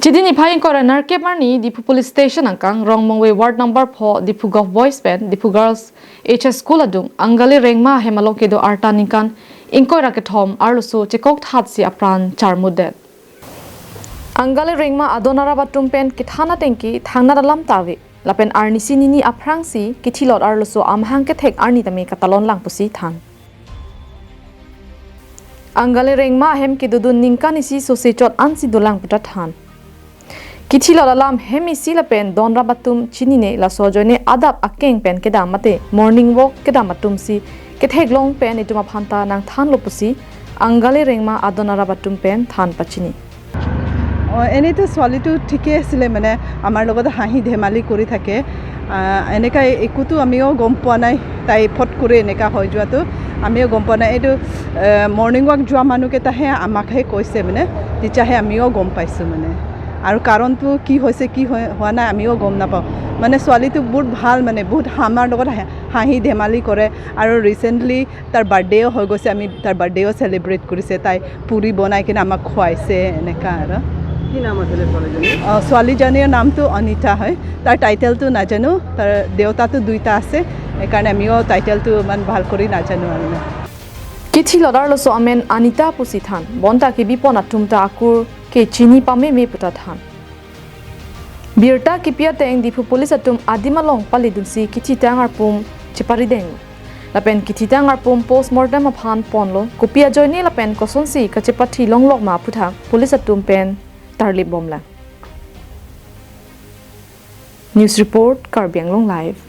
Chidini phain coroner kemarni Dipu police station angkang Rongmongwe ward number 4 Dipu Golf Boys Band Dipu Girls HS School adung angali rengma hemalong kedo Arta ningkan ingkoi rakethom arloso chekokthatsi apran charmut det angali rengma adonara batum pen kithana tengki thangna dalam tawi lapen arnisi nini aprangsi kithilot arloso amhang ke thek arni tame katalon langpusi than angali rengma hem kedudun ningkan isi sosechot ansi dolang puta than Kichilo alam hemi sila pen don rabatum chinine la sojone adap akeng pen keda mate morning walk keda matum si kethek long pen ituma phanta nang than lopusi angale rengma adona rabatum pen than pachini এনে তো সোয়ালিটো ঠিকই আছিল মানে আমাৰ লগত হাঁহি ধেমালি কৰি থাকে এনেকা একোটো আমিও গম পোৱা নাই তাই ফট কৰি এনেকা হৈ যোৱাটো আমিও গম পোৱা নাই এইটো মৰ্নিং ৱাক যোৱা মানুহকেইটাহে আমাকহে কৈছে মানে তেতিয়াহে আমিও গম পাইছোঁ মানে আৰু কাৰণটো কি হৈছে কি হোৱা নাই আমিও গম নাপাওঁ মানে ছোৱালীটো বহুত ভাল মানে বহুত আমাৰ লগত হাঁহি ধেমালি কৰে আৰু ৰিসেন্টলি তাৰ বাৰ্থডেও হৈ গৈছে আমি তাৰ বাৰ্থডেও সেলিব্ৰেট কৰিছে তাই পুৰি বনাই কিনে আমাক খুৱাইছে এনেকা আৰু কি নাম আছিল ছোৱালীজনীৰ নামটো অনিতা হয় তাৰ টাইটেলটো নাজানো তাৰ দেউতাটো দুইটা আছে সেইকাৰণে আমিও টাইটেলটো ইমান ভাল কৰি নাজানো আৰু কিথি লদাৰ লছো আমেন আনিতা পুছি থান বন্তা কি বিপনাথুমতা আকুৰ ke chini pame me puta than birta kipia teng dipu police atum adimalong palidunsi kichi tangar pum chipari deng lapen kichi tangar pum postmortem aphan ponlo kopia joine lapen kosonsi kachepathi longlok ma phutha police atum pen tarli bomla news report Karbianglong live